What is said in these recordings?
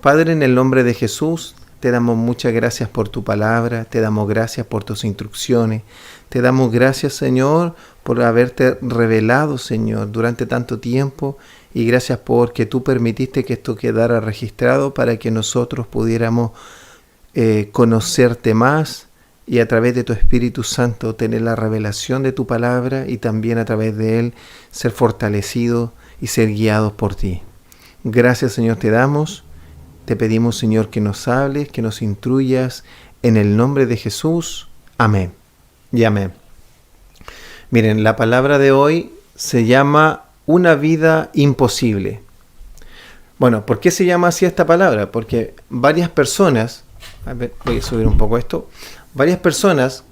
Padre, en el nombre de Jesús, te damos muchas gracias por tu palabra, te damos gracias por tus instrucciones, te damos gracias, Señor, por haberte revelado, Señor, durante tanto tiempo, y gracias porque tú permitiste que esto quedara registrado para que nosotros pudiéramos conocerte más y a través de tu Espíritu Santo tener la revelación de tu palabra y también a través de él ser fortalecidos y ser guiados por ti. Gracias, Señor, te damos. Te pedimos, Señor, que nos hables, que nos instruyas en el nombre de Jesús. Amén y amén. Miren, la palabra de hoy se llama una vida imposible. Bueno, ¿por qué se llama así esta palabra? Porque varias personas, a ver, voy a subir un poco esto, varias personas,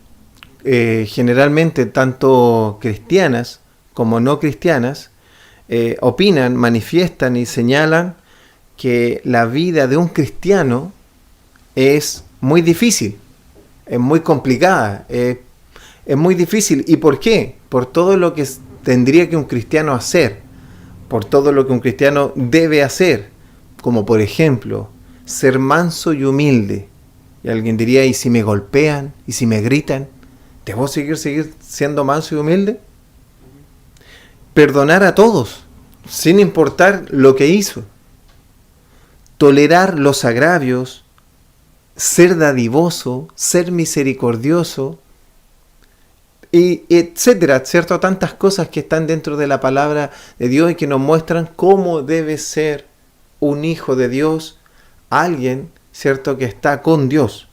generalmente tanto cristianas como no cristianas, opinan, manifiestan y señalan que la vida de un cristiano es muy difícil, es muy complicada, es muy difícil. ¿Y por qué? Por todo lo que tendría que un cristiano hacer, por todo lo que un cristiano debe hacer, como por ejemplo, ser manso y humilde. Y alguien diría, ¿y si me golpean? ¿Y si me gritan? ¿Debo seguir siendo manso y humilde? Perdonar a todos, sin importar lo que hizo. Tolerar los agravios, ser dadivoso, ser misericordioso, y etcétera, ¿cierto? Tantas cosas que están dentro de la palabra de Dios y que nos muestran cómo debe ser un hijo de Dios, alguien, ¿cierto?, que está con Dios.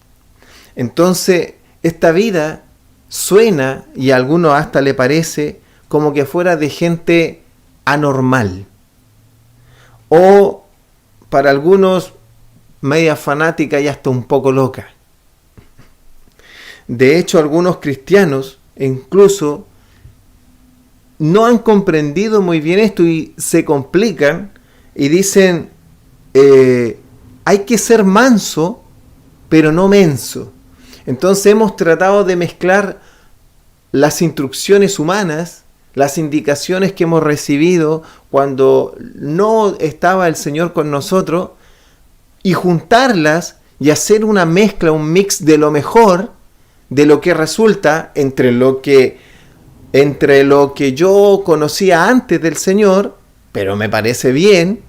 Entonces, esta vida suena, y a algunos hasta le parece, como que fuera de gente anormal. O para algunos, media fanática y hasta un poco loca. De hecho, algunos cristianos incluso no han comprendido muy bien esto y se complican y dicen, hay que ser manso, pero no menso. Entonces hemos tratado de mezclar las instrucciones humanas, las indicaciones que hemos recibido cuando no estaba el Señor con nosotros, y juntarlas y hacer una mezcla, un mix de lo mejor, de lo que resulta entre lo que yo conocía antes del Señor, pero me parece bien,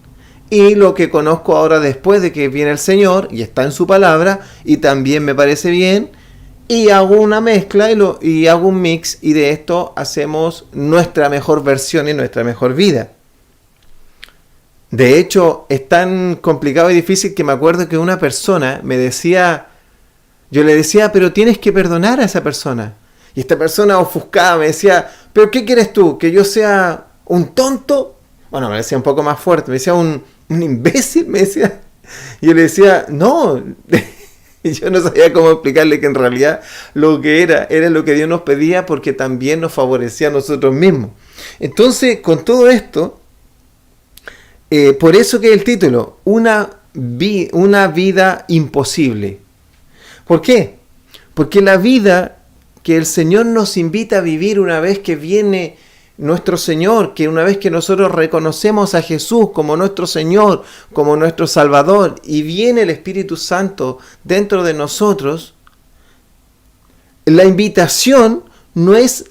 y lo que conozco ahora después de que viene el Señor, y está en su palabra, y también me parece bien, y hago una mezcla y hago un mix, y de esto hacemos nuestra mejor versión y nuestra mejor vida. De hecho, es tan complicado y difícil que me acuerdo que una persona me decía, yo le decía, pero tienes que perdonar a esa persona. Y esta persona ofuscada me decía, ¿pero qué quieres tú? ¿Que yo sea un tonto? Bueno, me decía un poco más fuerte, me decía un imbécil, me decía. Y yo le decía, no. Y yo no sabía cómo explicarle que en realidad lo que era lo que Dios nos pedía, porque también nos favorecía a nosotros mismos. Entonces, con todo esto, por eso que el título, una vida imposible. ¿Por qué? Porque la vida que el Señor nos invita a vivir una vez que viene nuestro Señor, que una vez que nosotros reconocemos a Jesús como nuestro Señor, como nuestro Salvador, y viene el Espíritu Santo dentro de nosotros, la invitación no es,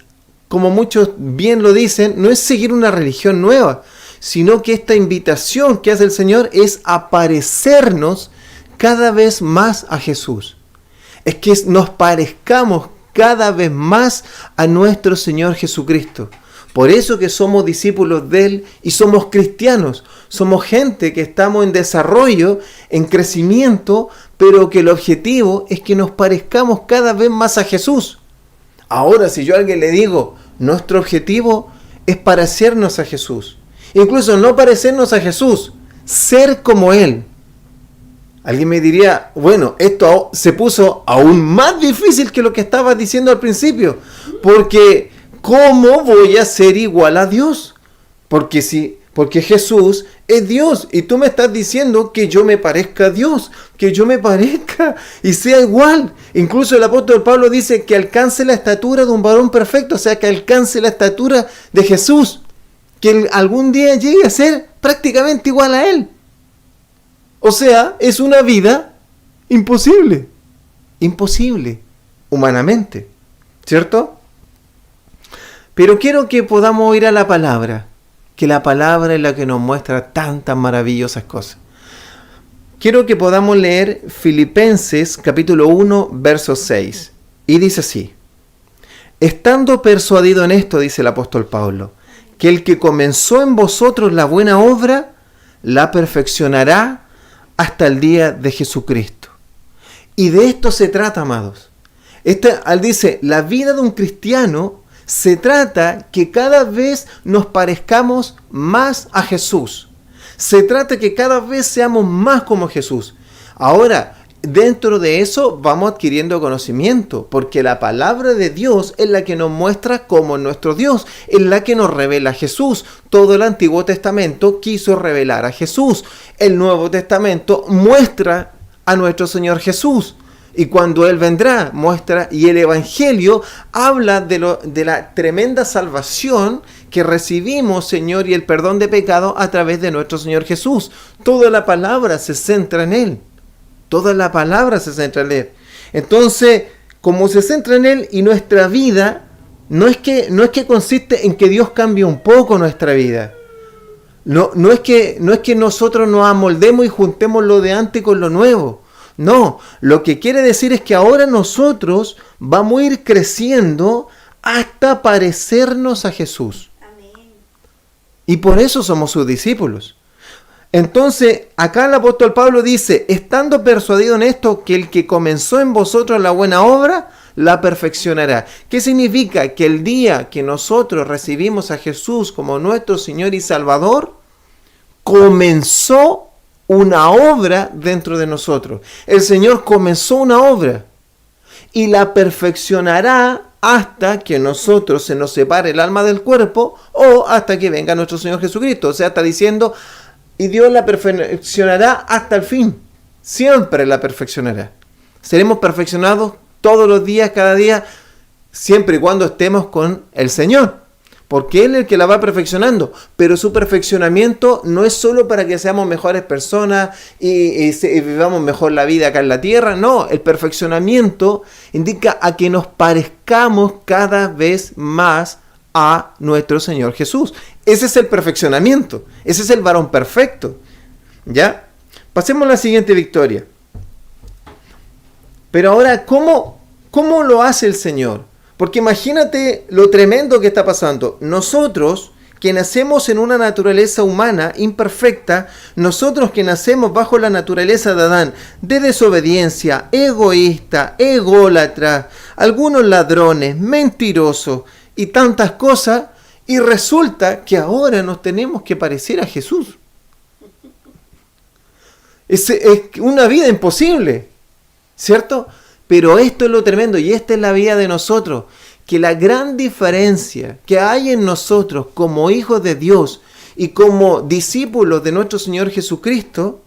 como muchos bien lo dicen, no es seguir una religión nueva, sino que esta invitación que hace el Señor es aparecernos cada vez más a Jesús. Es que nos parezcamos cada vez más a nuestro Señor Jesucristo. Por eso que somos discípulos de Él y somos cristianos. Somos gente que estamos en desarrollo, en crecimiento, pero que el objetivo es que nos parezcamos cada vez más a Jesús. Ahora, si yo a alguien le digo, nuestro objetivo es parecernos a Jesús. Incluso no parecernos a Jesús, ser como Él. Alguien me diría, bueno, esto se puso aún más difícil que lo que estaba diciendo al principio. Porque, ¿cómo voy a ser igual a Dios? Porque Jesús es Dios. Y tú me estás diciendo que yo me parezca a Dios. Que yo me parezca y sea igual. Incluso el apóstol Pablo dice que alcance la estatura de un varón perfecto. O sea, que alcance la estatura de Jesús. Que algún día llegue a ser prácticamente igual a Él. O sea, es una vida imposible. Imposible, humanamente. ¿Cierto? Pero quiero que podamos ir a la palabra, que la palabra es la que nos muestra tantas maravillosas cosas. Quiero que podamos leer Filipenses capítulo 1, verso 6. Y dice así: estando persuadido en esto, dice el apóstol Pablo, que el que comenzó en vosotros la buena obra, la perfeccionará hasta el día de Jesucristo. Y de esto se trata, amados. Él dice, la vida de un cristiano se trata que cada vez nos parezcamos más a Jesús. Se trata que cada vez seamos más como Jesús. Ahora, dentro de eso vamos adquiriendo conocimiento, porque la palabra de Dios es la que nos muestra cómo es nuestro Dios, es la que nos revela a Jesús. Todo el Antiguo Testamento quiso revelar a Jesús. El Nuevo Testamento muestra a nuestro Señor Jesús. Y cuando Él vendrá, muestra, y el Evangelio habla de la tremenda salvación que recibimos, Señor, y el perdón de pecado a través de nuestro Señor Jesús. Toda la palabra se centra en Él. Toda la palabra se centra en Él. Entonces, como se centra en Él y nuestra vida, no es que consiste en que Dios cambie un poco nuestra vida. No es que nosotros nos amoldemos y juntemos lo de antes con lo nuevo. No, lo que quiere decir es que ahora nosotros vamos a ir creciendo hasta parecernos a Jesús. Amén. Y por eso somos sus discípulos. Entonces, acá el apóstol Pablo dice, estando persuadido en esto, que el que comenzó en vosotros la buena obra, la perfeccionará. ¿Qué significa? Que el día que nosotros recibimos a Jesús como nuestro Señor y Salvador, comenzó una obra dentro de nosotros. El Señor comenzó una obra y la perfeccionará hasta que nosotros se nos separe el alma del cuerpo o hasta que venga nuestro Señor Jesucristo. O sea, está diciendo, y Dios la perfeccionará hasta el fin. Siempre la perfeccionará. Seremos perfeccionados todos los días, cada día, siempre y cuando estemos con el Señor. Porque Él es el que la va perfeccionando. Pero su perfeccionamiento no es solo para que seamos mejores personas y vivamos mejor la vida acá en la tierra. No, el perfeccionamiento indica a que nos parezcamos cada vez más a nuestro Señor Jesús. Ese es el perfeccionamiento. Ese es el varón perfecto. ¿Ya? Pasemos a la siguiente victoria. Pero ahora, ¿cómo lo hace el Señor? Porque imagínate lo tremendo que está pasando. Nosotros, que nacemos en una naturaleza humana imperfecta, nosotros que nacemos bajo la naturaleza de Adán, de desobediencia, egoísta, ególatra, algunos ladrones, mentirosos y tantas cosas, y resulta que ahora nos tenemos que parecer a Jesús. Es una vida imposible, ¿cierto? Pero esto es lo tremendo y esta es la vida de nosotros, que la gran diferencia que hay en nosotros como hijos de Dios y como discípulos de nuestro Señor Jesucristo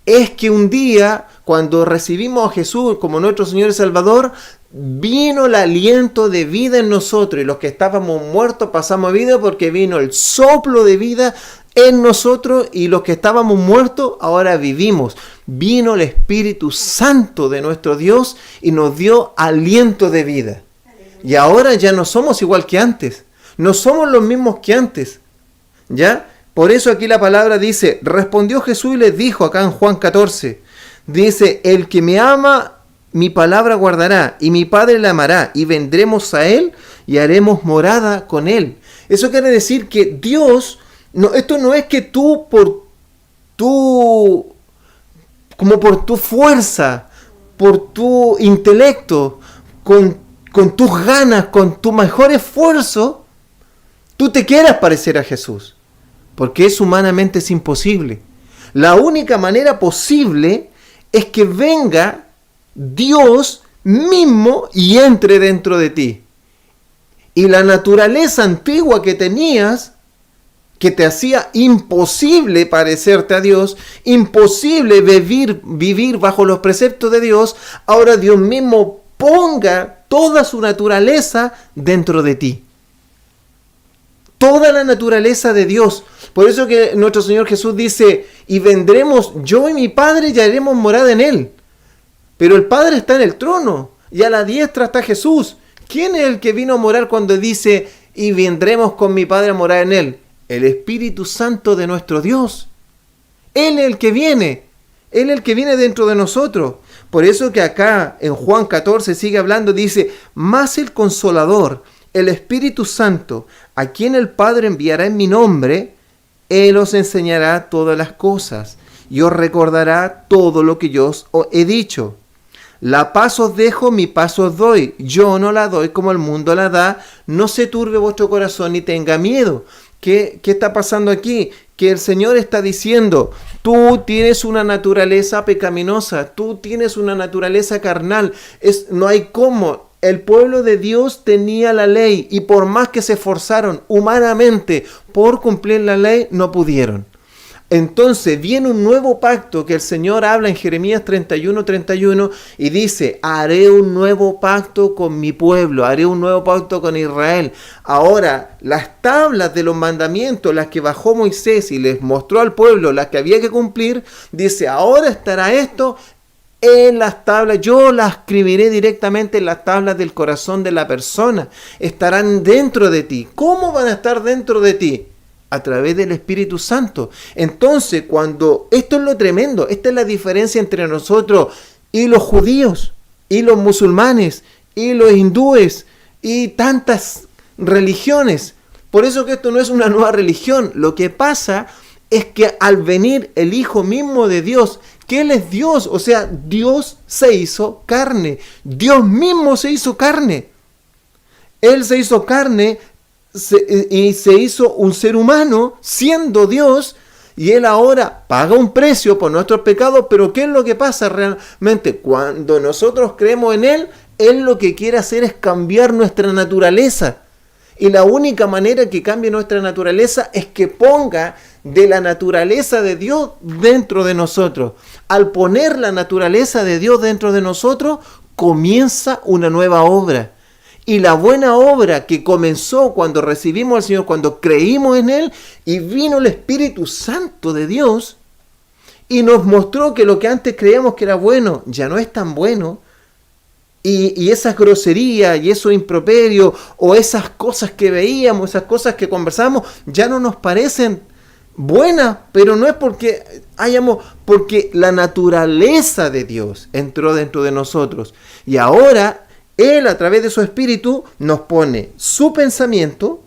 es que un día, cuando recibimos a Jesús como nuestro Señor y Salvador, vino el aliento de vida en nosotros y los que estábamos muertos pasamos vida porque vino el soplo de vida en nosotros y los que estábamos muertos ahora vivimos. Vino el Espíritu Santo de nuestro Dios y nos dio aliento de vida. Y ahora ya no somos igual que antes. No somos los mismos que antes. ¿Ya? Por eso aquí la palabra dice, respondió Jesús y les dijo acá en Juan 14, dice, el que me ama, mi palabra guardará y mi Padre la amará y vendremos a él y haremos morada con él. Eso quiere decir que Dios, esto no es que tú por tu fuerza, por tu intelecto, con tus ganas, con tu mejor esfuerzo, tú te quieras parecer a Jesús. Porque es humanamente es imposible. La única manera posible es que venga Dios mismo y entre dentro de ti. Y la naturaleza antigua que tenías, que te hacía imposible parecerte a Dios, imposible vivir bajo los preceptos de Dios, ahora Dios mismo ponga toda su naturaleza dentro de ti. Toda la naturaleza de Dios, Por eso que nuestro Señor Jesús dice, y vendremos yo y mi Padre y haremos morada en Él. Pero el Padre está en el trono y a la diestra está Jesús. ¿Quién es el que vino a morar cuando dice, y vendremos con mi Padre a morar en Él? El Espíritu Santo de nuestro Dios. Él es el que viene. Él es el que viene dentro de nosotros. Por eso que acá en Juan 14 sigue hablando, dice, mas el Consolador, el Espíritu Santo, a quien el Padre enviará en mi nombre, Él os enseñará todas las cosas y os recordará todo lo que yo os he dicho. La paz os dejo, mi paz os doy. Yo no la doy como el mundo la da. No se turbe vuestro corazón ni tenga miedo. ¿Qué está pasando aquí? Que el Señor está diciendo, tú tienes una naturaleza pecaminosa, tú tienes una naturaleza carnal. No hay cómo. El pueblo de Dios tenía la ley y por más que se esforzaron humanamente por cumplir la ley, no pudieron. Entonces viene un nuevo pacto que el Señor habla en Jeremías 31 y dice, haré un nuevo pacto con mi pueblo, haré un nuevo pacto con Israel. Ahora, las tablas de los mandamientos, las que bajó Moisés y les mostró al pueblo, las que había que cumplir, dice, ahora estará esto en las tablas, yo las escribiré directamente en las tablas del corazón de la persona, estarán dentro de ti. ¿Cómo van a estar dentro de ti? A través del Espíritu Santo. Entonces, esto es lo tremendo, esta es la diferencia entre nosotros y los judíos, y los musulmanes, y los hindúes, y tantas religiones. Por eso que esto no es una nueva religión. Lo que pasa es que al venir el Hijo mismo de Dios, que Él es Dios, o sea, Dios se hizo carne. Dios mismo se hizo carne. Él se hizo carne y se hizo un ser humano siendo Dios, y Él ahora paga un precio por nuestros pecados. Pero ¿qué es lo que pasa realmente? Cuando nosotros creemos en Él, Él lo que quiere hacer es cambiar nuestra naturaleza. Y la única manera que cambie nuestra naturaleza es que ponga de la naturaleza de Dios dentro de nosotros. Al poner la naturaleza de Dios dentro de nosotros, comienza una nueva obra. Y la buena obra que comenzó cuando recibimos al Señor, cuando creímos en Él, y vino el Espíritu Santo de Dios, y nos mostró que lo que antes creíamos que era bueno, ya no es tan bueno, y esas groserías, y esos improperios, o esas cosas que veíamos, esas cosas que conversamos, ya no nos parecen buenas, pero no es porque la naturaleza de Dios entró dentro de nosotros, y ahora Él, a través de su Espíritu, nos pone su pensamiento,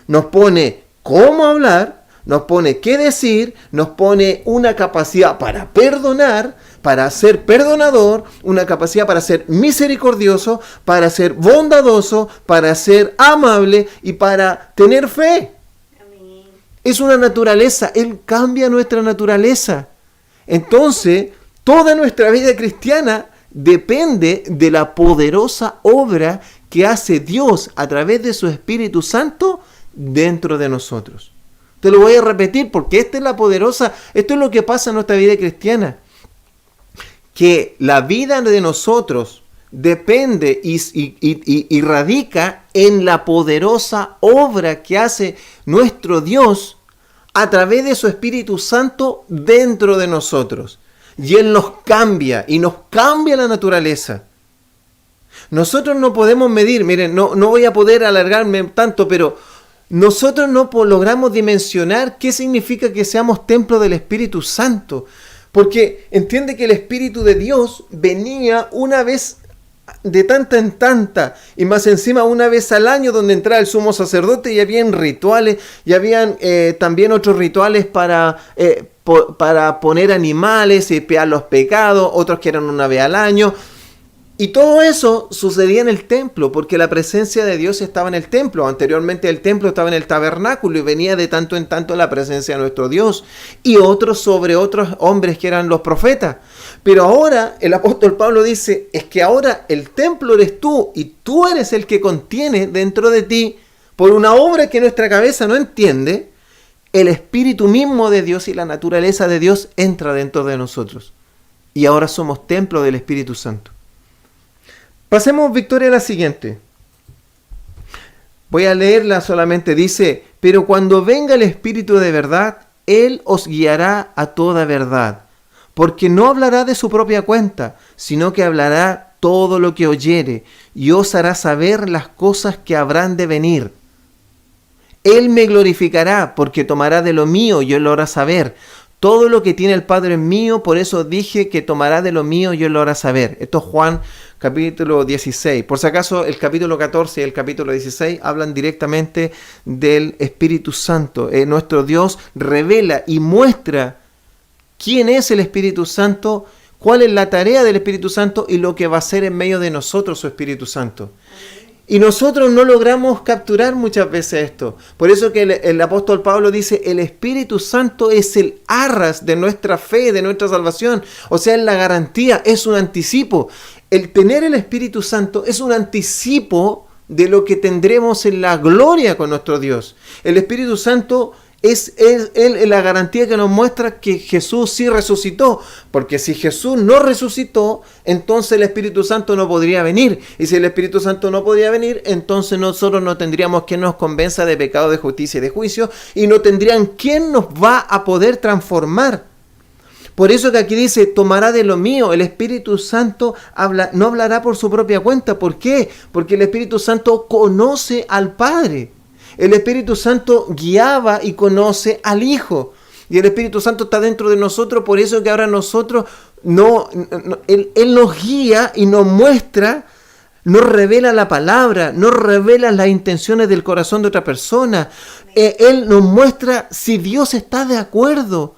nos pone cómo hablar, nos pone qué decir, nos pone una capacidad para perdonar, para ser perdonador, una capacidad para ser misericordioso, para ser bondadoso, para ser amable y para tener fe. Amén. Es una naturaleza, Él cambia nuestra naturaleza. Entonces, toda nuestra vida cristiana depende de la poderosa obra que hace Dios a través de su Espíritu Santo dentro de nosotros. Te lo voy a repetir porque esto es lo que pasa en nuestra vida cristiana. Que la vida de nosotros depende y radica en la poderosa obra que hace nuestro Dios a través de su Espíritu Santo dentro de nosotros. Y Él nos cambia, y nos cambia la naturaleza. Nosotros no podemos medir, miren, no voy a poder alargarme tanto, pero nosotros no logramos dimensionar qué significa que seamos templo del Espíritu Santo. Porque entiende que el Espíritu de Dios venía una vez de tanta en tanta, y más encima una vez al año, donde entraba el sumo sacerdote, y habían rituales, y habían también otros rituales para poner animales y expiar los pecados, otros que eran una vez al año. Y todo eso sucedía en el templo, porque la presencia de Dios estaba en el templo. Anteriormente el templo estaba en el tabernáculo y venía de tanto en tanto la presencia de nuestro Dios. Y otros sobre otros hombres que eran los profetas. Pero ahora el apóstol Pablo dice, es que ahora el templo eres tú, y tú eres el que contiene dentro de ti, por una obra que nuestra cabeza no entiende, el Espíritu mismo de Dios y la naturaleza de Dios entra dentro de nosotros. Y ahora somos templo del Espíritu Santo. Pasemos, Victoria, a la siguiente. Voy a leerla solamente. Dice, pero cuando venga el Espíritu de verdad, Él os guiará a toda verdad, porque no hablará de su propia cuenta, sino que hablará todo lo que oyere, y os hará saber las cosas que habrán de venir. Él me glorificará, porque tomará de lo mío y Él lo hará saber. Todo lo que tiene el Padre es mío, por eso dije que tomará de lo mío y Él lo hará saber. Esto es Juan capítulo 16. Por si acaso el capítulo 14 y el capítulo 16 hablan directamente del Espíritu Santo. Nuestro Dios revela y muestra quién es el Espíritu Santo, cuál es la tarea del Espíritu Santo y lo que va a hacer en medio de nosotros su Espíritu Santo. Y nosotros no logramos capturar muchas veces esto. Por eso que el apóstol Pablo dice, el Espíritu Santo es el arras de nuestra fe, de nuestra salvación. O sea, es la garantía, es un anticipo. El tener el Espíritu Santo es un anticipo de lo que tendremos en la gloria con nuestro Dios. El Espíritu Santo es la garantía que nos muestra que Jesús sí resucitó, porque si Jesús no resucitó, entonces el Espíritu Santo no podría venir, y si el Espíritu Santo no podría venir, entonces nosotros no tendríamos quien nos convenza de pecado, de justicia y de juicio, y no tendrían quien nos va a poder transformar. Por eso que aquí dice, tomará de lo mío. El Espíritu Santo no hablará por su propia cuenta. ¿Por qué? Porque el Espíritu Santo conoce al Padre. El Espíritu Santo guiaba y conoce al Hijo. Y el Espíritu Santo está dentro de nosotros, por eso que ahora nosotros, Él nos guía y nos muestra, nos revela la palabra, nos revela las intenciones del corazón de otra persona. Él nos muestra si Dios está de acuerdo.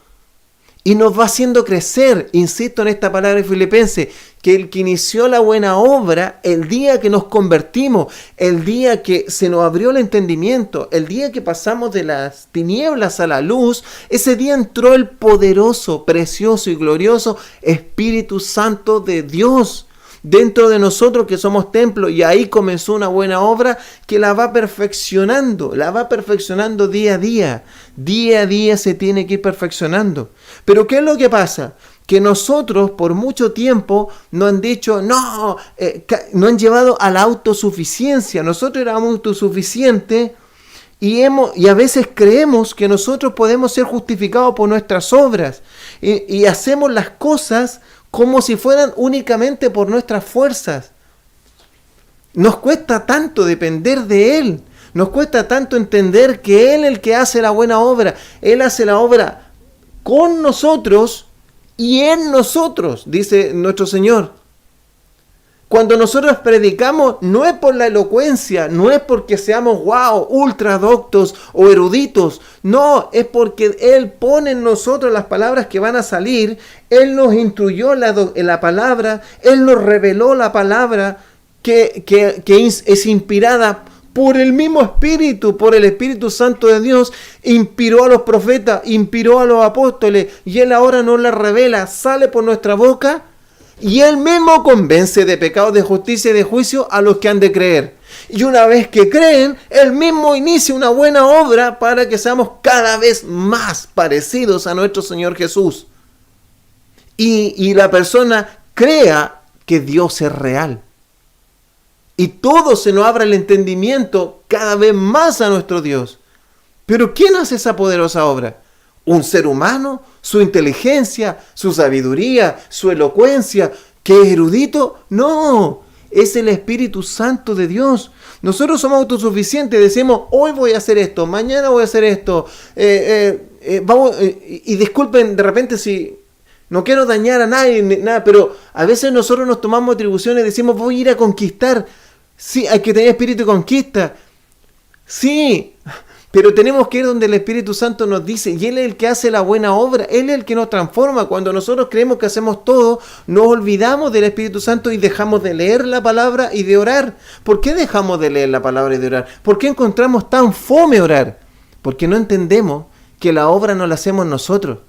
Y nos va haciendo crecer, insisto en esta palabra de Filipenses, que el que inició la buena obra, el día que nos convertimos, el día que se nos abrió el entendimiento, el día que pasamos de las tinieblas a la luz, ese día entró el poderoso, precioso y glorioso Espíritu Santo de Dios dentro de nosotros que somos templo, y ahí comenzó una buena obra que la va perfeccionando día a día. Día a día se tiene que ir perfeccionando. Pero ¿qué es lo que pasa? Que nosotros por mucho tiempo nos han dicho, no han llevado a la autosuficiencia. Nosotros éramos autosuficientes y a veces creemos que nosotros podemos ser justificados por nuestras obras y hacemos las cosas como si fueran únicamente por nuestras fuerzas. Nos cuesta tanto depender de Él. Nos cuesta tanto entender que Él es el que hace la buena obra. Él hace la obra con nosotros y en nosotros, dice nuestro Señor. Cuando nosotros predicamos, no es por la elocuencia, no es porque seamos ultra doctos o eruditos. No, es porque Él pone en nosotros las palabras que van a salir. Él nos instruyó en la palabra, Él nos reveló la palabra que es inspirada por el mismo Espíritu, por el Espíritu Santo de Dios. Inspiró a los profetas, inspiró a los apóstoles, y Él ahora nos la revela, sale por nuestra boca, y Él mismo convence de pecado, de justicia y de juicio a los que han de creer. Y una vez que creen, Él mismo inicia una buena obra para que seamos cada vez más parecidos a nuestro Señor Jesús. Y la persona crea que Dios es real. Y todo se nos abra el entendimiento cada vez más a nuestro Dios. Pero ¿quién hace esa poderosa obra? ¿Un ser humano? ¿Su inteligencia? ¿Su sabiduría? ¿Su elocuencia? ¿Qué es erudito? No, es el Espíritu Santo de Dios. Nosotros somos autosuficientes, decimos, hoy voy a hacer esto, mañana voy a hacer esto. Y disculpen de repente si no quiero dañar a nadie, nada, pero a veces nosotros nos tomamos atribuciones y decimos, voy a ir a conquistar. Sí, hay que tener espíritu de conquista. Sí, pero tenemos que ir donde el Espíritu Santo nos dice, y Él es el que hace la buena obra, Él es el que nos transforma. Cuando nosotros creemos que hacemos todo, nos olvidamos del Espíritu Santo y dejamos de leer la palabra y de orar. ¿Por qué dejamos de leer la palabra y de orar? ¿Por qué encontramos tan fome orar? Porque no entendemos que la obra no la hacemos nosotros.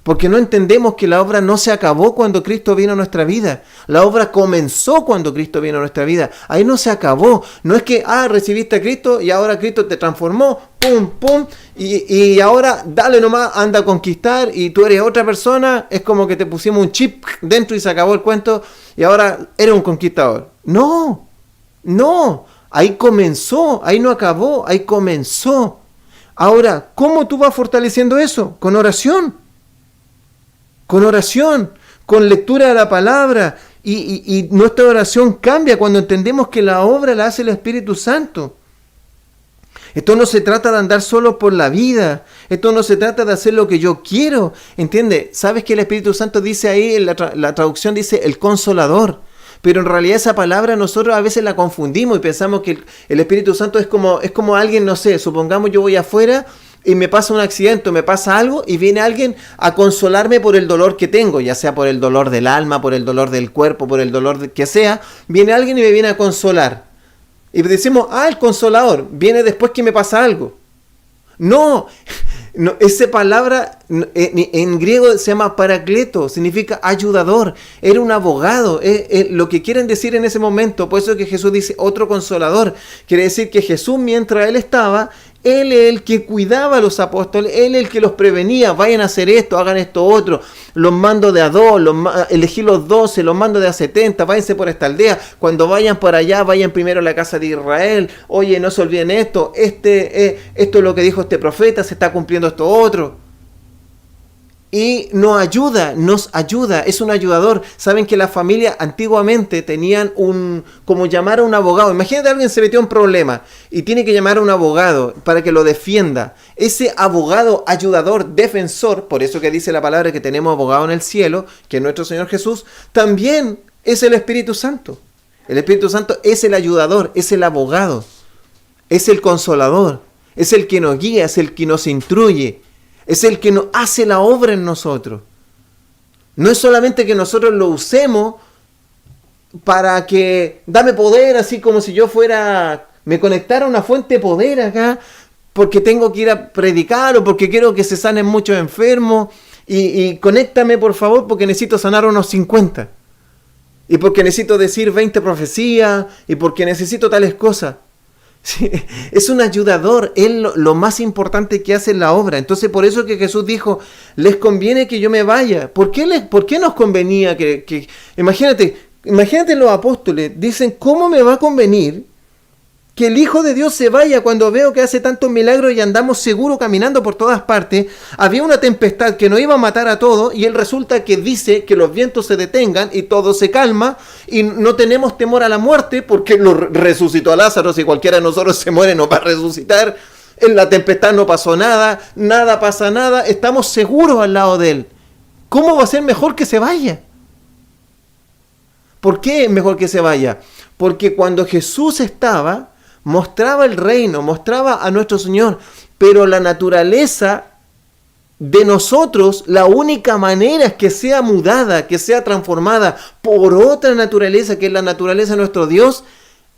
Porque no entendemos que la obra no se acabó cuando Cristo vino a nuestra vida. La obra comenzó cuando Cristo vino a nuestra vida. Ahí no se acabó. No es que, recibiste a Cristo y ahora Cristo te transformó, pum, pum, y ahora dale nomás, anda a conquistar y tú eres otra persona. Es como que te pusimos un chip dentro y se acabó el cuento y ahora eres un conquistador. No. Ahí comenzó, ahí no acabó, ahí comenzó. Ahora, ¿cómo tú vas fortaleciendo eso? Con oración, con lectura de la palabra. Y nuestra oración cambia cuando entendemos que la obra la hace el Espíritu Santo. Esto no se trata de andar solo por la vida. Esto no se trata de hacer lo que yo quiero. ¿Entiendes? ¿Sabes que el Espíritu Santo dice ahí, en la traducción dice el Consolador? Pero en realidad esa palabra nosotros a veces la confundimos y pensamos que el Espíritu Santo es como alguien, no sé, supongamos yo voy afuera y me pasa un accidente, me pasa algo y viene alguien a consolarme por el dolor que tengo, ya sea por el dolor del alma, por el dolor del cuerpo, por el dolor que sea, viene alguien y me viene a consolar. Y decimos, el Consolador, viene después que me pasa algo. No, esa palabra en griego se llama Paracleto, significa ayudador, era un abogado, lo que quieren decir en ese momento. Por eso que Jesús dice otro Consolador, quiere decir que Jesús mientras él estaba, él es el que cuidaba a los apóstoles, él es el que los prevenía, vayan a hacer esto, hagan esto otro, los mando de a 2, elegí los 12, los mando de a 70, váyanse por esta aldea, cuando vayan por allá, vayan primero a la casa de Israel, oye, no se olviden esto, esto es lo que dijo este profeta, se está cumpliendo esto otro. Y nos ayuda, es un ayudador. Saben que las familias antiguamente tenían como llamar a un abogado. Imagínate, alguien se metió en un problema y tiene que llamar a un abogado para que lo defienda. Ese abogado, ayudador, defensor, por eso que dice la palabra que tenemos abogado en el cielo, que es nuestro Señor Jesús, también es el Espíritu Santo. El Espíritu Santo es el ayudador, es el abogado, es el consolador, es el que nos guía, es el que nos instruye. Es el que nos hace la obra en nosotros. No es solamente que nosotros lo usemos para que dame poder, así como si yo me conectara a una fuente de poder acá, porque tengo que ir a predicar o porque quiero que se sanen muchos enfermos y conéctame por favor porque necesito sanar unos 50. Y porque necesito decir 20 profecías y porque necesito tales cosas. Sí, es un ayudador, él lo más importante que hace en la obra. Entonces por eso que Jesús dijo, les conviene que yo me vaya. ¿Por qué nos convenía que imagínate los apóstoles, dicen, ¿cómo me va a convenir que el Hijo de Dios se vaya cuando veo que hace tantos milagros y andamos seguros caminando por todas partes? Había una tempestad que nos iba a matar a todos y él resulta que dice que los vientos se detengan y todo se calma y no tenemos temor a la muerte porque lo resucitó a Lázaro. Si cualquiera de nosotros se muere no va a resucitar. En la tempestad no pasó nada, nada pasa nada, estamos seguros al lado de él. ¿Cómo va a ser mejor que se vaya? ¿Por qué es mejor que se vaya? Porque cuando Jesús estaba, mostraba el reino, mostraba a nuestro Señor, pero la naturaleza de nosotros, la única manera es que sea mudada, que sea transformada por otra naturaleza, que es la naturaleza de nuestro Dios,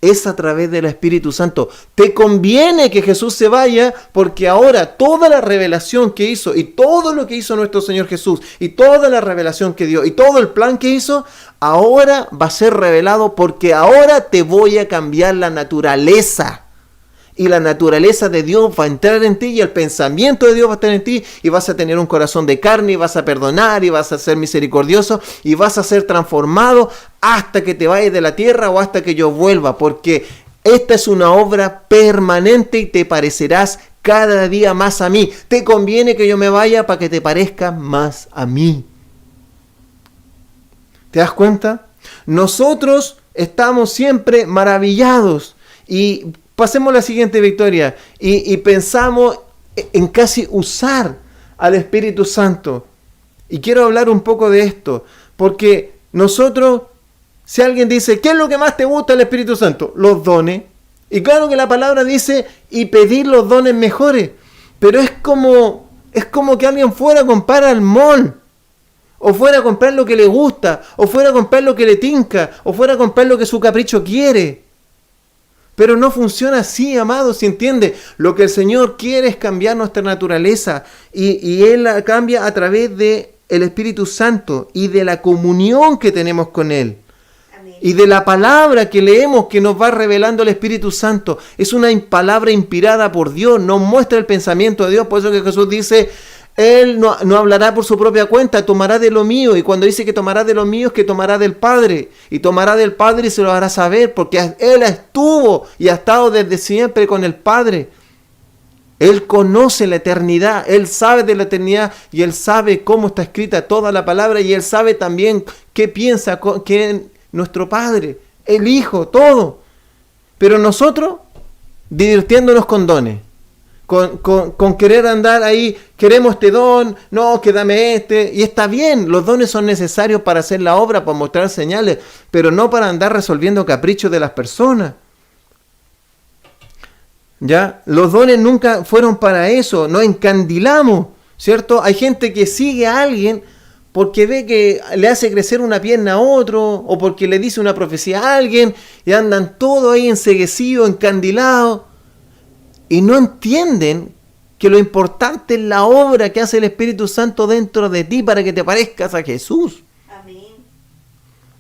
es a través del Espíritu Santo. Te conviene que Jesús se vaya, porque ahora toda la revelación que hizo, y todo lo que hizo nuestro Señor Jesús, y toda la revelación que dio, y todo el plan que hizo, ahora va a ser revelado, porque ahora te voy a cambiar la naturaleza. Y la naturaleza de Dios va a entrar en ti y el pensamiento de Dios va a estar en ti y vas a tener un corazón de carne y vas a perdonar y vas a ser misericordioso y vas a ser transformado hasta que te vayas de la tierra o hasta que yo vuelva, porque esta es una obra permanente y te parecerás cada día más a mí. Te conviene que yo me vaya para que te parezca más a mí. ¿Te das cuenta? Nosotros estamos siempre maravillados y pasemos a la siguiente, Victoria, y pensamos en casi usar al Espíritu Santo. Y quiero hablar un poco de esto, porque nosotros, si alguien dice, ¿qué es lo que más te gusta del Espíritu Santo? Los dones. Y claro que la palabra dice, y pedir los dones mejores, pero es como que alguien fuera a comprar al mall, o fuera a comprar lo que le gusta, o fuera a comprar lo que le tinca, o fuera a comprar lo que su capricho quiere. Pero no funciona así, amados, ¿se entiende? Lo que el Señor quiere es cambiar nuestra naturaleza y Él la cambia a través del Espíritu Santo y de la comunión que tenemos con Él. Amén. Y de la palabra que leemos que nos va revelando el Espíritu Santo. Es una palabra inspirada por Dios, nos muestra el pensamiento de Dios. Por eso que Jesús dice, Él no hablará por su propia cuenta, tomará de lo mío. Y cuando dice que tomará de lo mío, es que tomará del Padre. Y tomará del Padre y se lo hará saber, porque Él estuvo y ha estado desde siempre con el Padre. Él conoce la eternidad, Él sabe de la eternidad y Él sabe cómo está escrita toda la palabra y Él sabe también qué piensa que nuestro Padre, el Hijo, todo. Pero nosotros, divirtiéndonos con dones, con querer andar ahí, queremos este don, no, que dame este, y está bien, los dones son necesarios para hacer la obra, para mostrar señales, pero no para andar resolviendo caprichos de las personas. ¿Ya? Los dones nunca fueron para eso, no encandilamos, ¿cierto? Hay gente que sigue a alguien porque ve que le hace crecer una pierna a otro, o porque le dice una profecía a alguien, y andan todos ahí enceguecidos, encandilados, y no entienden que lo importante es la obra que hace el Espíritu Santo dentro de ti para que te parezcas a Jesús.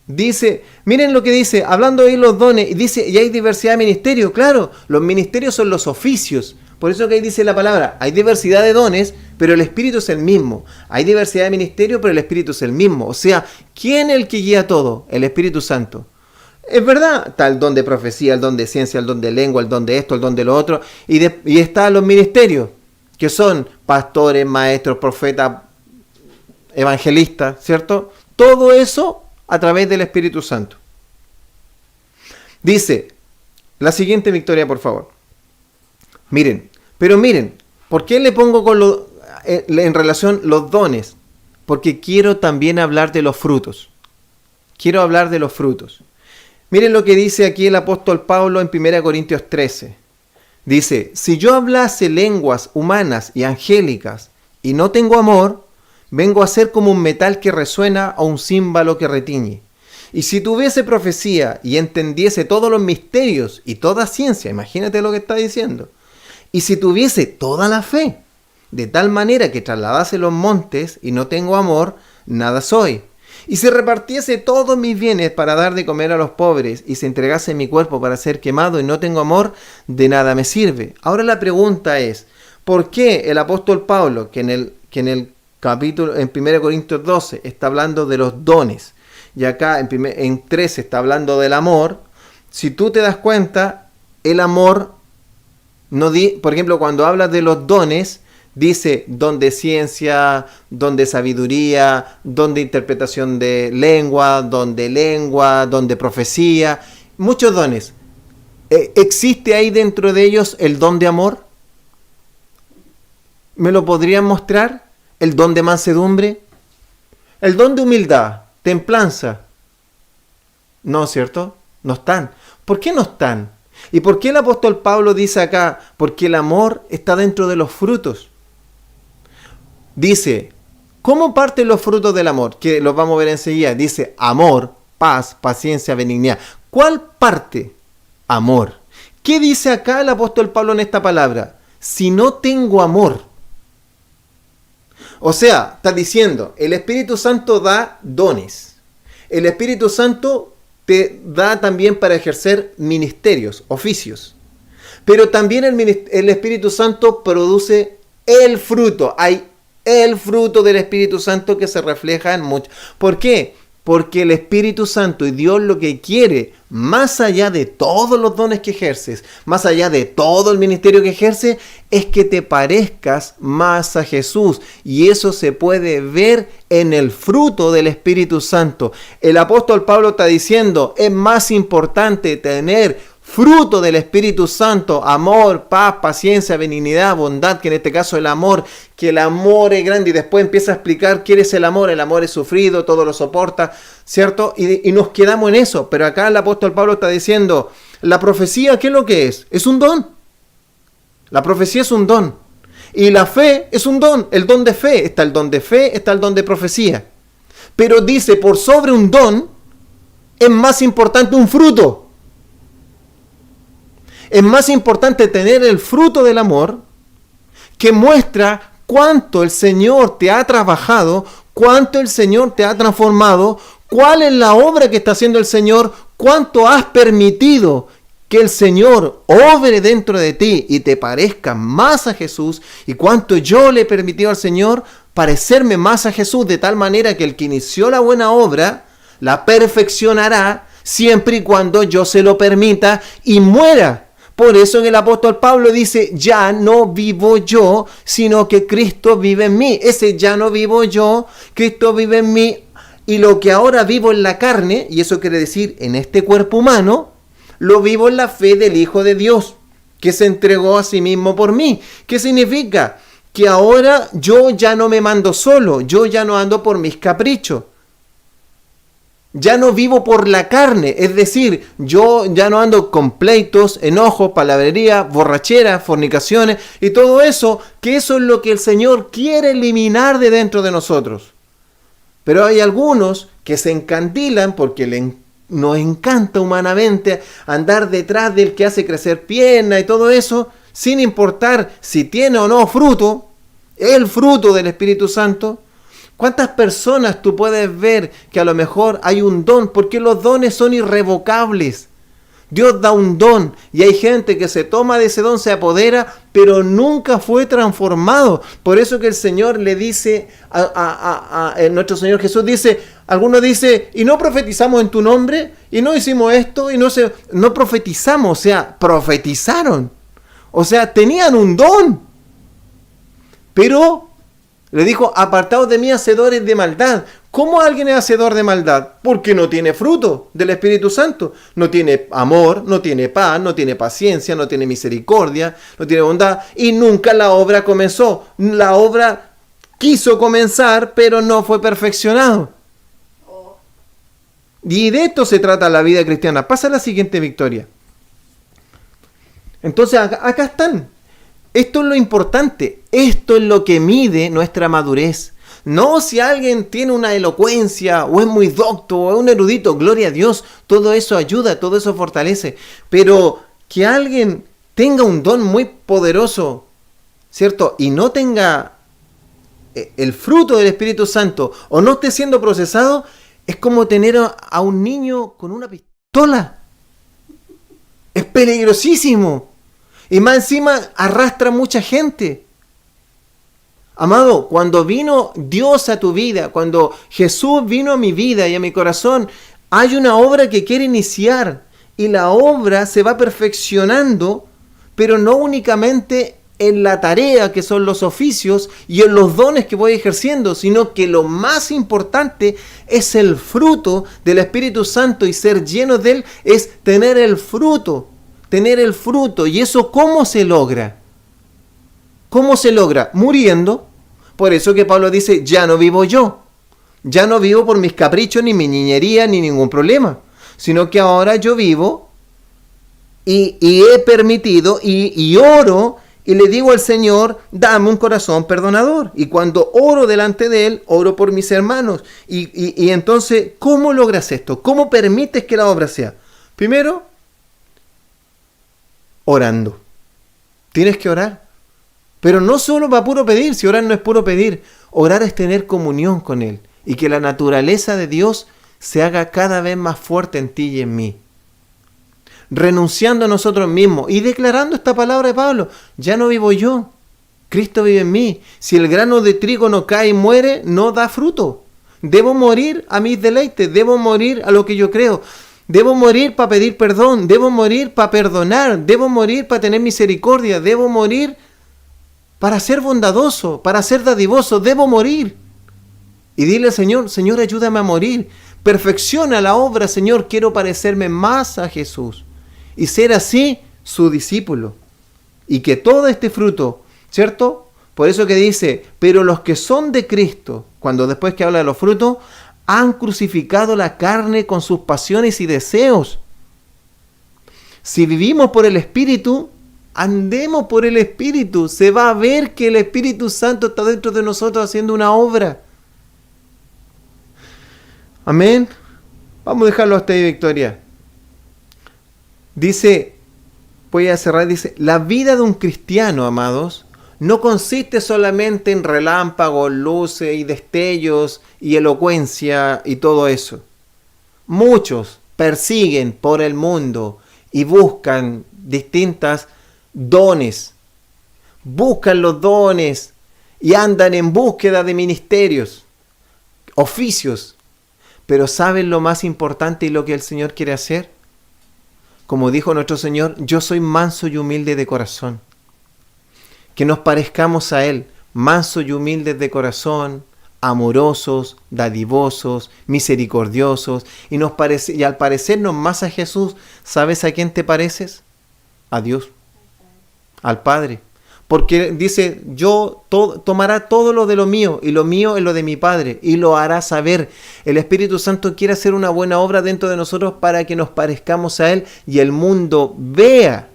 Dice, miren lo que dice, hablando ahí los dones, y dice, y hay diversidad de ministerios, claro, los ministerios son los oficios, por eso que ahí dice la palabra, hay diversidad de dones, pero el Espíritu es el mismo, hay diversidad de ministerios, pero el Espíritu es el mismo, o sea, ¿quién es el que guía todo? El Espíritu Santo. Es verdad, está el don de profecía, el don de ciencia, el don de lengua, el don de esto, el don de lo otro, y están los ministerios, que son pastores, maestros, profetas, evangelistas, ¿cierto? Todo eso a través del Espíritu Santo. Dice, la siguiente victoria, por favor. Miren, ¿por qué le pongo en relación los dones? Porque quiero también hablar de los frutos. Quiero hablar de los frutos. Miren lo que dice aquí el apóstol Pablo en 1 Corintios 13. Dice, si yo hablase lenguas humanas y angélicas y no tengo amor, vengo a ser como un metal que resuena o un címbalo que retiñe. Y si tuviese profecía y entendiese todos los misterios y toda ciencia, imagínate lo que está diciendo. Y si tuviese toda la fe, de tal manera que trasladase los montes y no tengo amor, nada soy. Y si repartiese todos mis bienes para dar de comer a los pobres y se entregase mi cuerpo para ser quemado y no tengo amor, de nada me sirve. Ahora la pregunta es, ¿por qué el apóstol Pablo, que en el capítulo, en 1 Corintios 12, está hablando de los dones, y acá en 13 está hablando del amor? Si tú te das cuenta, el amor, por ejemplo, cuando hablas de los dones, dice don de ciencia, don de sabiduría, don de interpretación de lengua, don de profecía, muchos dones. ¿Existe ahí dentro de ellos el don de amor? ¿Me lo podrían mostrar? ¿El don de mansedumbre? ¿El don de humildad? ¿Templanza? No, ¿cierto? No están. ¿Por qué no están? ¿Y por qué el apóstol Pablo dice acá? Porque el amor está dentro de los frutos. Dice, ¿cómo parten los frutos del amor? Que los vamos a ver enseguida. Dice, amor, paz, paciencia, benignidad. ¿Cuál parte? Amor. ¿Qué dice acá el apóstol Pablo en esta palabra? Si no tengo amor. O sea, está diciendo, el Espíritu Santo da dones. El Espíritu Santo te da también para ejercer ministerios, oficios. Pero también el Espíritu Santo produce el fruto. Hay el fruto del Espíritu Santo que se refleja en muchos. ¿Por qué? Porque el Espíritu Santo y Dios lo que quiere, más allá de todos los dones que ejerces, más allá de todo el ministerio que ejerces, es que te parezcas más a Jesús. Y eso se puede ver en el fruto del Espíritu Santo. El apóstol Pablo está diciendo, es más importante tener fruto del Espíritu Santo, amor, paz, paciencia, benignidad, bondad, que en este caso el amor, que el amor es grande, y después empieza a explicar qué es el amor es sufrido, todo lo soporta, ¿cierto? Y nos quedamos en eso, pero acá el apóstol Pablo está diciendo, la profecía, ¿qué es lo que es? Es un don. La profecía es un don. Y la fe es un don, el don de fe, está el don de fe, está el don de profecía. Pero dice, por sobre un don, es más importante un fruto. Es más importante tener el fruto del amor, que muestra cuánto el Señor te ha trabajado, cuánto el Señor te ha transformado, cuál es la obra que está haciendo el Señor, cuánto has permitido que el Señor obre dentro de ti y te parezca más a Jesús, y cuánto yo le he permitido al Señor parecerme más a Jesús, de tal manera que el que inició la buena obra la perfeccionará siempre y cuando yo se lo permita y muera. Por eso en el apóstol Pablo dice, ya no vivo yo, sino que Cristo vive en mí. Ese ya no vivo yo, Cristo vive en mí. Y lo que ahora vivo en la carne, y eso quiere decir en este cuerpo humano, lo vivo en la fe del Hijo de Dios, que se entregó a sí mismo por mí. ¿Qué significa? Que ahora yo ya no me mando solo, yo ya no ando por mis caprichos. Ya no vivo por la carne, es decir, yo ya no ando con pleitos, enojos, palabrería, borrachera, fornicaciones y todo eso, que eso es lo que el Señor quiere eliminar de dentro de nosotros. Pero hay algunos que se encandilan porque nos encanta humanamente andar detrás del que hace crecer pierna y todo eso, sin importar si tiene o no fruto, el fruto del Espíritu Santo. ¿Cuántas personas tú puedes ver que a lo mejor hay un don? Porque los dones son irrevocables. Dios da un don y hay gente que se toma de ese don, se apodera, pero nunca fue transformado. Por eso que el Señor le dice, nuestro Señor Jesús dice, algunos dicen, y no profetizamos en tu nombre, y no hicimos esto, y no profetizamos, o sea, profetizaron. O sea, tenían un don. Pero le dijo, apartaos de mí, hacedores de maldad. ¿Cómo alguien es hacedor de maldad? Porque no tiene fruto del Espíritu Santo. No tiene amor, no tiene paz, no tiene paciencia, no tiene misericordia, no tiene bondad. Y nunca la obra comenzó. La obra quiso comenzar, pero no fue perfeccionado. Y de esto se trata la vida cristiana. Pasa a la siguiente, Victoria. Entonces acá están. Esto es lo importante, esto es lo que mide nuestra madurez. No si alguien tiene una elocuencia, o es muy docto, o es un erudito, gloria a Dios, todo eso ayuda, todo eso fortalece. Pero que alguien tenga un don muy poderoso, ¿cierto? Y no tenga el fruto del Espíritu Santo, o no esté siendo procesado, es como tener a un niño con una pistola. Es peligrosísimo. Y más encima arrastra mucha gente. Amado, cuando vino Dios a tu vida, cuando Jesús vino a mi vida y a mi corazón, hay una obra que quiere iniciar. Y la obra se va perfeccionando, pero no únicamente en la tarea que son los oficios y en los dones que voy ejerciendo, sino que lo más importante es el fruto del Espíritu Santo, y ser llenos de Él es tener el fruto. Tener el fruto. ¿Y eso cómo se logra? ¿Cómo se logra? Muriendo. Por eso que Pablo dice, ya no vivo yo. Ya no vivo por mis caprichos, ni mi niñería, ni ningún problema. Sino que ahora yo vivo y he permitido y oro y le digo al Señor, dame un corazón perdonador. Y cuando oro delante de Él, oro por mis hermanos. Y entonces, ¿cómo logras esto? ¿Cómo permites que la obra sea? Primero, orando. Tienes que orar. Pero no solo para puro pedir, si orar no es puro pedir. Orar es tener comunión con Él. Y que la naturaleza de Dios se haga cada vez más fuerte en ti y en mí. Renunciando a nosotros mismos y declarando esta palabra de Pablo. Ya no vivo yo. Cristo vive en mí. Si el grano de trigo no cae y muere, no da fruto. Debo morir a mis deleites. Debo morir a lo que yo creo. Debo morir para pedir perdón, debo morir para perdonar, debo morir para tener misericordia, debo morir para ser bondadoso, para ser dadivoso, debo morir. Y dile al Señor, Señor, ayúdame a morir, perfecciona la obra, Señor, quiero parecerme más a Jesús y ser así su discípulo. Y que todo este fruto, ¿cierto? Por eso que dice, pero los que son de Cristo, cuando después que habla de los frutos, han crucificado la carne con sus pasiones y deseos. Si vivimos por el Espíritu, andemos por el Espíritu. Se va a ver que el Espíritu Santo está dentro de nosotros haciendo una obra. Amén. Vamos a dejarlo hasta ahí, Victoria. Dice, voy a cerrar, dice, la vida de un cristiano, amados, no consiste solamente en relámpagos, luces y destellos y elocuencia y todo eso. Muchos persiguen por el mundo y buscan distintas dones. Buscan los dones y andan en búsqueda de ministerios, oficios. Pero ¿saben lo más importante y lo que el Señor quiere hacer? Como dijo nuestro Señor, yo soy manso y humilde de corazón. Que nos parezcamos a Él, mansos y humildes de corazón, amorosos, dadivosos, misericordiosos. Y al parecernos más a Jesús, ¿sabes a quién te pareces? A Dios, al Padre. Porque dice, tomará todo lo de lo mío, y lo mío es lo de mi Padre, y lo hará saber. El Espíritu Santo quiere hacer una buena obra dentro de nosotros para que nos parezcamos a Él y el mundo vea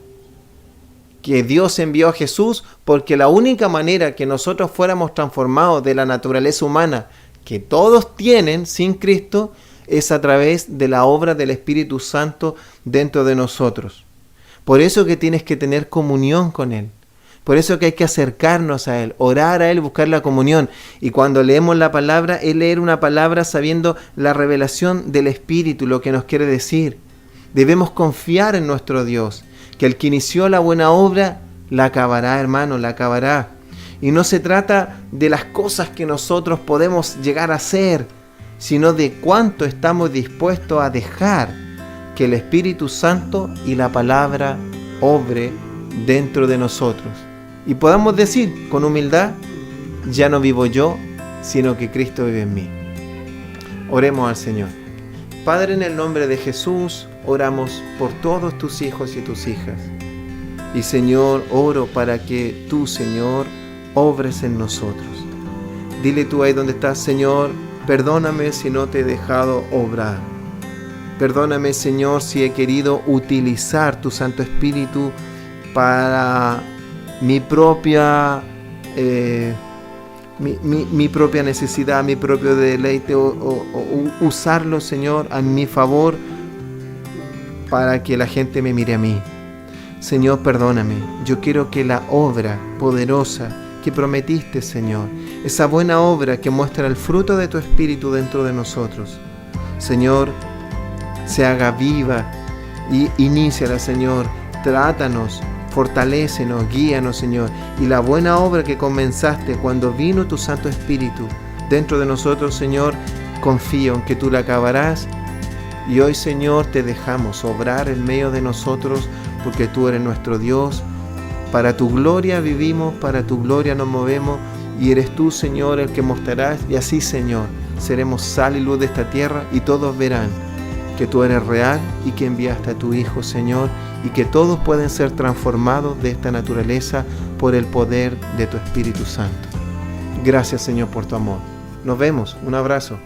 que Dios envió a Jesús, porque la única manera que nosotros fuéramos transformados de la naturaleza humana que todos tienen sin Cristo es a través de la obra del Espíritu Santo dentro de nosotros. Por eso que tienes que tener comunión con Él. Por eso que hay que acercarnos a Él, orar a Él, buscar la comunión. Y cuando leemos la palabra, es leer una palabra sabiendo la revelación del Espíritu, lo que nos quiere decir. Debemos confiar en nuestro Dios, que el que inició la buena obra, la acabará, hermano, la acabará. Y no se trata de las cosas que nosotros podemos llegar a hacer, sino de cuánto estamos dispuestos a dejar que el Espíritu Santo y la palabra obre dentro de nosotros. Y podamos decir con humildad, ya no vivo yo, sino que Cristo vive en mí. Oremos al Señor. Padre, en el nombre de Jesús, oramos por todos tus hijos y tus hijas. Y Señor, oro para que tú, Señor, obres en nosotros. Dile tú ahí donde estás, Señor, perdóname si no te he dejado obrar. Perdóname, Señor, si he querido utilizar tu Santo Espíritu para mi propia mi propia necesidad, mi propio deleite, o usarlo, Señor, a mi favor para que la gente me mire a mí. Señor, perdóname. Yo quiero que la obra poderosa que prometiste, Señor, esa buena obra que muestra el fruto de tu Espíritu dentro de nosotros, Señor, se haga viva y iníciala, Señor. Trátanos, fortalécenos, guíanos, Señor. Y la buena obra que comenzaste cuando vino tu Santo Espíritu dentro de nosotros, Señor, confío en que tú la acabarás. Y hoy, Señor, te dejamos obrar en medio de nosotros, porque tú eres nuestro Dios. Para tu gloria vivimos, para tu gloria nos movemos, y eres tú, Señor, el que mostrarás. Y así, Señor, seremos sal y luz de esta tierra, y todos verán que tú eres real y que enviaste a tu Hijo, Señor, y que todos pueden ser transformados de esta naturaleza por el poder de tu Espíritu Santo. Gracias, Señor, por tu amor. Nos vemos. Un abrazo.